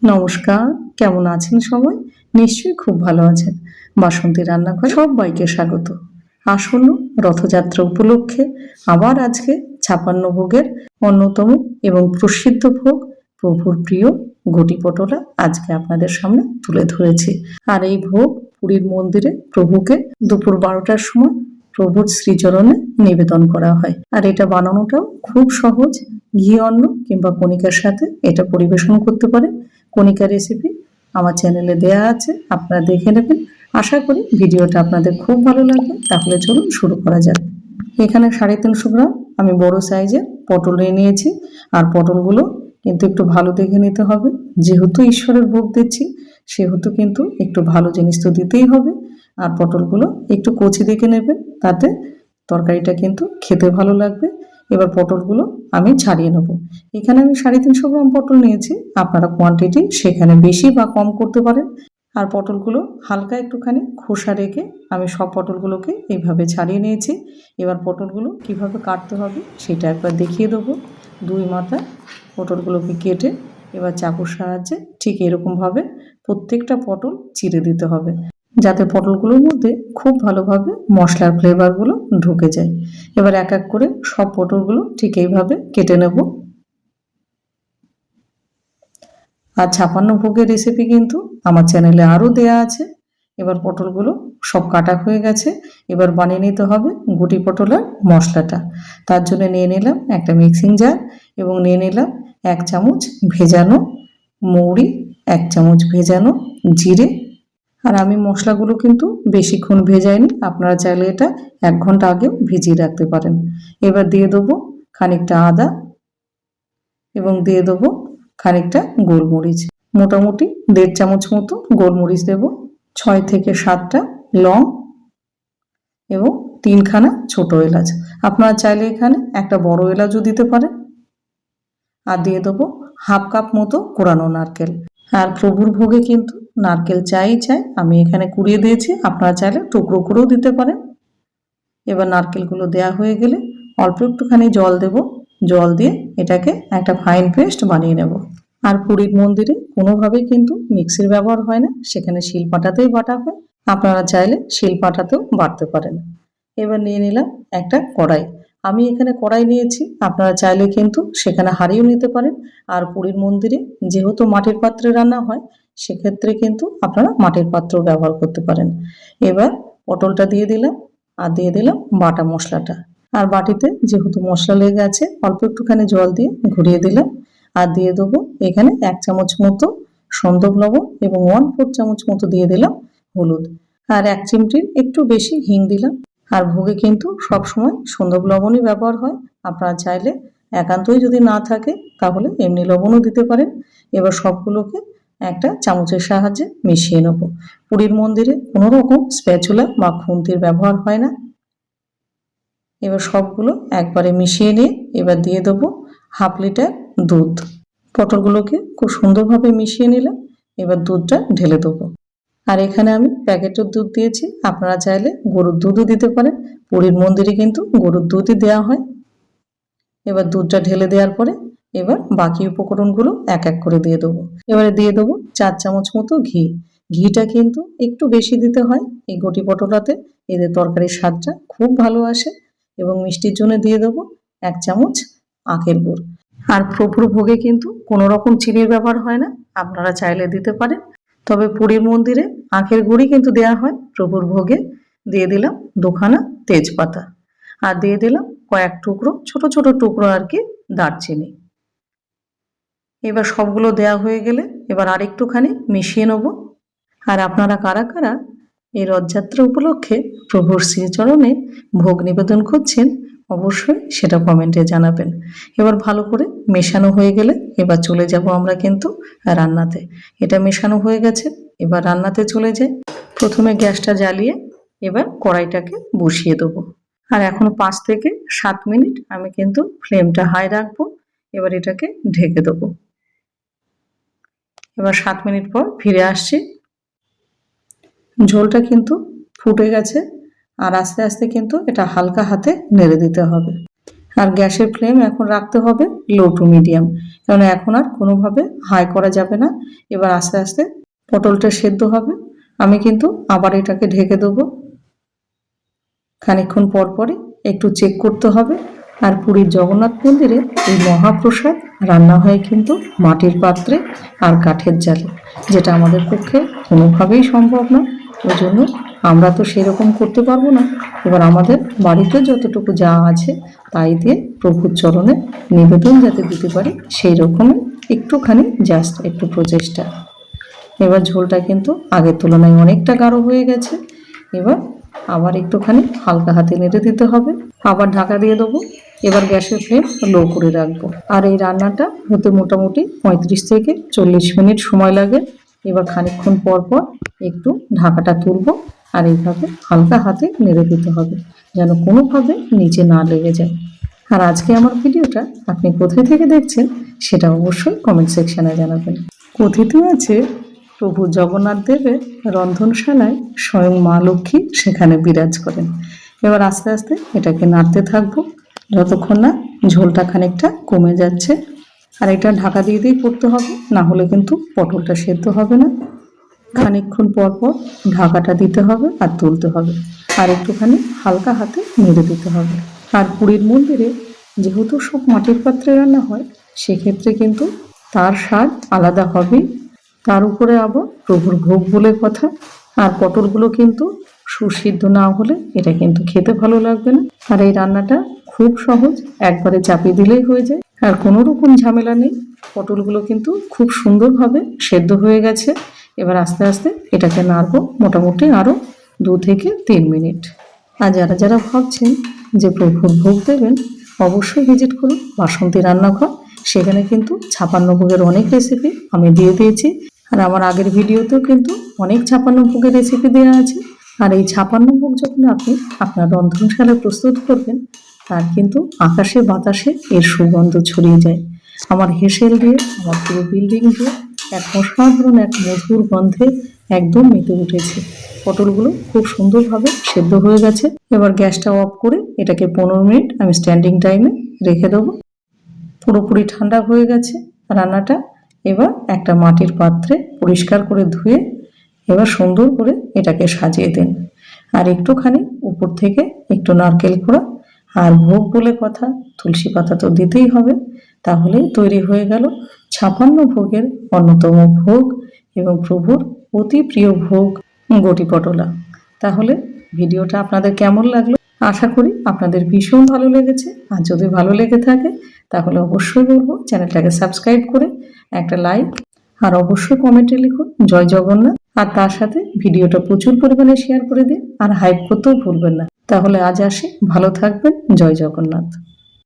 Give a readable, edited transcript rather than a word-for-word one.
নমস্কার, কেমন আছেন সবাই? নিশ্চয়ই খুব ভালো আছেন। বাসন্তী রান্নাঘরে সবাইকে স্বাগত। আসন্ন রথযাত্রা উপলক্ষে আবার আজকে ৫৬ ভোগের অন্যতম এবং প্রসিদ্ধ ভোগ প্রভুর প্রিয় ঘটি পটোলা আজকে আপনাদের সামনে তুলে ধরেছি। আর এই ভোগ পুরীর মন্দিরে প্রভুকে দুপুর ১২টার সময় প্রভুর শ্রীচরণে নিবেদন করা হয়। আর এটা বানানোটাও খুব সহজ। ঘি অন্ন কিংবা কণিকার সাথে এটা পরিবেশন করতে পারেন। কণিকা রেসিপি আমার চ্যানেলে দেয়া আছে, আপনারা দেখে নেবেন। আশা করি ভিডিওটা আপনাদের খুব ভালো লাগবে। তাহলে চলুন শুরু করা যাক। এখানে ৩৫০ গ্রাম আমি বড় সাইজের পটল নিয়েছি। আর পটলগুলো কিন্তু একটু ভালো দেখে নিতে হবে, যেহেতু ঈশ্বরের ভোগ দিচ্ছি সেহেতু কিন্তু একটু ভালো জিনিস তো দিতেই হবে। আর পটলগুলো একটু কচি দেখে নেবেন, তাতে তরকারিটা কিন্তু খেতে ভালো লাগবে। এবার পটলগুলো আমি ছাড়িয়ে নেব। এখানে আমি ৩৫০ গ্রাম পটল নিয়েছি, আপনারা কোয়ান্টিটি সেখানে বেশি বা কম করতে পারেন। আর পটলগুলো হালকা একটুখানি খোসা রেখে আমি সব পটলগুলোকে এইভাবে ছাড়িয়ে নিয়েছি। এবার পটলগুলো কিভাবে কাটতে হবে সেটা একবার দেখিয়ে দেবো। দুই মাথা পটলগুলোকে কেটে এবার চাকুর সাহায্যে ঠিক এরকমভাবে প্রত্যেকটা পটল চিড়ে দিতে হবে, যাতে পটলগুলোর মধ্যে খুব ভালোভাবে মশলার ফ্লেভারগুলো ঢুকে যায়। এবার এক এক করে সব পটলগুলো ঠিক এইভাবে কেটে নেব। আর ৫৬ ভোগের রেসিপি কিন্তু আমার চ্যানেলে আরও দেয়া আছে। এবার পটলগুলো সব কাটা হয়ে গেছে। এবার বানিয়ে নিতে হবে গুটি পটলের মশলাটা। তার জন্য নিয়ে নিলাম একটা মিক্সিং জার এবং নিয়ে নিলাম ১ চামচ ভেজানো মৌরি, ১ চামচ ভেজানো জিরে। আর আমি মশলাগুলো কিন্তু বেশিক্ষণ ভেজাইনি, আপনারা চাইলে এটা ১ ঘন্টা আগেও ভিজিয়ে রাখতে পারেন। এবার দিয়ে দেবো খানিকটা আদা এবং দিয়ে দেবো খানিকটা গোলমরিচ, মোটামুটি ১.৫ চামচ মতো গোলমরিচ দেব, ৬ থেকে ৭টা লং এবং ৩খানা ছোট এলাচ। আপনারা চাইলে এখানে একটা বড় এলাচও দিতে পারেন। আর দিয়ে দেবো 1/2 কাপ মতো কোরানো নারকেল। আর প্রভুর ভোগে কিন্তু নারকেল চাই, আমি এখানে কুড়িয়ে দিয়েছি, আপনারা চাইলে টুকরো করেও দিতে পারেন। এবার নারকেলগুলো দেয়া হয়ে গেলে অল্প একটুখানি জল দেব, জল দিয়ে এটাকে একটা ফাইন পেস্ট বানিয়ে নেব। আর পুরীর মন্দিরে কোনোভাবেই কিন্তু মিক্সির ব্যবহার হয় না, সেখানে শিলপাটাতেই বাটা হয়। আপনারা চাইলে শিলপাটাতেও বাটতে পারেন। এবার নিয়ে নিলাম একটা কড়াই। আমি এখানে কড়াই নিয়েছি, আপনারা চাইলে কিন্তু সেখানে হাঁড়িও নিতে পারেন। আর পুরীর মন্দিরে যেহেতু মাটির পাত্রে রান্না হয়, সেক্ষেত্রে কিন্তু আপনারা মাটির পাত্র ব্যবহার করতে পারেন। এবার পটলটা দিয়ে দিলাম আর দিয়ে দিলাম বাটা মশলাটা। আর বাটিতে যেহেতু মশলা লেগে আছে অল্প একটুখানি জল দিয়ে ঘুরিয়ে দিলাম। আর দিয়ে দেবো এখানে ১ চামচ মতো সন্দক লবণ এবং 1/4 চামচ মতো দিয়ে দিলাম হলুদ। আর ১ চিমটির একটু বেশি হিং দিলাম। আর ভোগে কিন্তু সবসময় সন্দক লবণই ব্যবহার হয়, আপনারা চাইলে একান্তই যদি না থাকে তাহলে এমনি লবণও দিতে পারেন। এবার সবগুলোকে একটা চামচের সাহায্যে মিশিয়ে নেব। পুরীর মন্দিরে কোনো রকম স্প্যাচুলা বা খুন্তির ব্যবহার হয় না। এবার সবগুলো একবারে মিশিয়ে নিয়ে এবার দিয়ে দেবো 1/2 লিটার দুধ। পটলগুলোকে খুব সুন্দরভাবে মিশিয়ে নিলাম। এবার দুধটা ঢেলে দেবো। আর এখানে আমি প্যাকেটের দুধ দিয়েছি, আপনারা চাইলে গরুর দুধও দিতে পারেন। পুরীর মন্দিরে কিন্তু গরুর দুধই দেওয়া হয়। এবার দুধটা ঢেলে দেওয়ার পরে এবার বাকি উপকরণগুলো এক এক করে দিয়ে দেবো। এবারে দিয়ে দেবো 4 চামচ মতো ঘি। ঘিটা কিন্তু একটু বেশি দিতে হয় এই ঘটি পটলাতে, এদের তরকারির স্বাদটা খুব ভালো আসে। এবং মিষ্টির জন্য দিয়ে দেবো 1 চামচ আখের গুড়। আর প্রভুর ভোগে কিন্তু কোনো রকম চিনির ব্যবহার হয় না, আপনারা চাইলে দিতে পারেন। তবে পুরীর মন্দিরে আখের গুড়ই কিন্তু দেওয়া হয় প্রভুর ভোগে। দিয়ে দিলাম 2খানা তেজপাতা আর দিয়ে দিলাম কয়েক টুকরো ছোট ছোট টুকরো আর কি দারচিনি। এবার সবগুলো দেয়া হয়ে গেলে এবার আরেকটুখানি মিশিয়ে নেব। আর আপনারা কারা কারা এই রথযাত্রা উপলক্ষে প্রভুর শ্রীচরণে ভোগ নিবেদন করছেন অবশ্যই সেটা কমেন্টে জানাবেন। এবার ভালো করে মেশানো হয়ে গেলে এবার চলে যাব আমরা কিন্তু রান্নাতে। এটা মেশানো হয়ে গেছে, এবার রান্নাতে চলে যাই। প্রথমে গ্যাসটা জ্বালিয়ে এবার কড়াইটাকে বসিয়ে দেবো। আর এখন 5 থেকে 7 মিনিট আমি কিন্তু ফ্লেমটা হাই রাখবো। এবার এটাকে ঢেকে দেবো। এবার 7 মিনিট পর ফিরে আসছি। ঝোলটা কিন্তু ফুটে গেছে আর আস্তে আস্তে কিন্তু এটা হালকা হাতে নেড়ে দিতে হবে। আর গ্যাসের ফ্লেম এখন রাখতে হবে লো টু মিডিয়াম, কারণ এখন আর কোনোভাবে হাই করা যাবে না। এবার আস্তে আস্তে পটলটা সেদ্ধ হবে। আমি কিন্তু আবার এটাকে ঢেকে দেবো। খানিকক্ষণ পর পরে একটু চেক করতে হবে। আর পুরীর জগন্নাথ মন্দিরে এই মহাপ্রসাদ রান্না হয় কিন্তু মাটির পাত্রে আর কাঠের জালে, যেটা আমাদের পক্ষে কোনোভাবেই সম্ভব না। ওই জন্য আমরা তো সেরকম করতে পারবো না। এবার আমাদের বাড়িতে যতটুকু যা আছে তাই দিয়ে প্রভুর চরণে নিবেদন যাতে দিতে পারি, সেই রকমই একটুখানি জাস্ট একটু প্রচেষ্টা। এবার ঝোলটা কিন্তু আগের তুলনায় অনেকটা গাঢ় হয়ে গেছে। এবার আবার একটুখানি হালকা হাতে নেড়ে দিতে হবে, আবার ঢাকা দিয়ে দেবো। এবার গ্যাসের ফ্লেম লো করে রাখবো। আর এই রান্নাটা হতে মোটামুটি 35 থেকে 40 মিনিট সময় লাগে। এবার খানিকক্ষণ পর পর একটু ঢাকাটা তুলবো আর এইভাবে হালকা হাতে নেড়ে দিতে হবে, যেন কোনোভাবে নিচে না লেগে যায়। আর আজকে আমার ভিডিওটা আপনি কোথায় থেকে দেখছেন সেটা অবশ্যই কমেন্ট সেকশনে জানাবেন। কথিত আছে প্রভু জগন্নাথ দেবের রন্ধনশালায় স্বয়ং মা লক্ষ্মী সেখানে বিরাজ করেন। এবার আস্তে আস্তে এটাকে নাড়তে থাকবো যতক্ষণ না ঝোলটা খানিকটা কমে যাচ্ছে। আর এটা ঢাকা দিয়ে দিয়েই করতে হবে, না হলে কিন্তু পটলটা সেদ্ধ হবে না। খানিকক্ষণ পর পর ঢাকাটা দিতে হবে আর তুলতে হবে, আর একটুখানি হালকা হাতে নেড়ে দিতে হবে। আর পুরীর মন্দিরে যেহেতু সব মাটির পাত্রে রান্না হয়, সেক্ষেত্রে কিন্তু তার স্বাদ আলাদা হবেই। তার উপরে আবার প্রভুর ভোগ বলে কথা। আর পটলগুলো কিন্তু সুসিদ্ধ না হলে এটা কিন্তু খেতে ভালো লাগবে না। আর এই রান্নাটা খুব সহজ, একবারে চাপিয়ে দিলেই হয়ে যায়, আর কোনো রকম ঝামেলা নেই। পটলগুলো কিন্তু খুব সুন্দরভাবে সেদ্ধ হয়ে গেছে। এবার আস্তে আস্তে এটাকে নাড়বো মোটামুটি আরও 2 থেকে 3 মিনিট। আর যারা যারা ভাবছেন যে প্রভুর ভোগ দেবেন, অবশ্যই ভিজিট করুন বাসন্তী রান্নাঘর। সেখানে কিন্তু 56 ভোগের অনেক রেসিপি আমি দিয়ে দিয়েছি। আর আমার আগের ভিডিওতেও কিন্তু অনেক 56 ভোগের রেসিপি দেওয়া আছে। আর এই 56 ভোগ যখন আপনি আপনার রন্ধনশালায় প্রস্তুত করবেন, তার কিন্তু আকাশে বাতাসে এর সুগন্ধ ছড়িয়ে যায়। আমার হেসেল দিয়ে, আমার পুরো বিল্ডিং দিয়ে এক অসাধারণ এক মধুর গন্ধে একদম মেতে উঠেছে। পটলগুলো খুব সুন্দরভাবে সেদ্ধ হয়ে গেছে। এবার গ্যাসটা অফ করে এটাকে 15 মিনিট আমি স্ট্যান্ডিং টাইমে রেখে দেবো। পুরোপুরি ঠান্ডা হয়ে গেছে রান্নাটা। এবার একটা মাটির পাত্রে পরিষ্কার করে ধুয়ে এবার সুন্দর করে এটাকে সাজিয়ে দিন। আর একটুখানি উপর থেকে একটু নারকেল কোড়া আর ভোগ বলে কথা, তুলসী পাতা তো দিতেই হবে। তাহলেই তৈরি হয়ে গেল 56 ভোগের অন্যতম ভোগ এবং প্রভুর অতি প্রিয় ভোগ গটি পটোলা। তাহলে ভিডিওটা আপনাদের কেমন লাগলো? আশা করি আপনাদের ভীষণ ভালো লেগেছে। আর যদি ভালো লেগে থাকে তাহলে অবশ্যই বলবো চ্যানেলটাকে সাবস্ক্রাইব করে একটা লাইক আর অবশ্যই কমেন্টে লিখুন জয় জগন্নাথ। আর তার সাথে ভিডিওটা প্রচুর পরিমাণে শেয়ার করে দিন আর হাইপ করতেও ভুলবেন না। তাহলে আজ আসি, ভালো থাকবেন, জয় জগন্নাথ।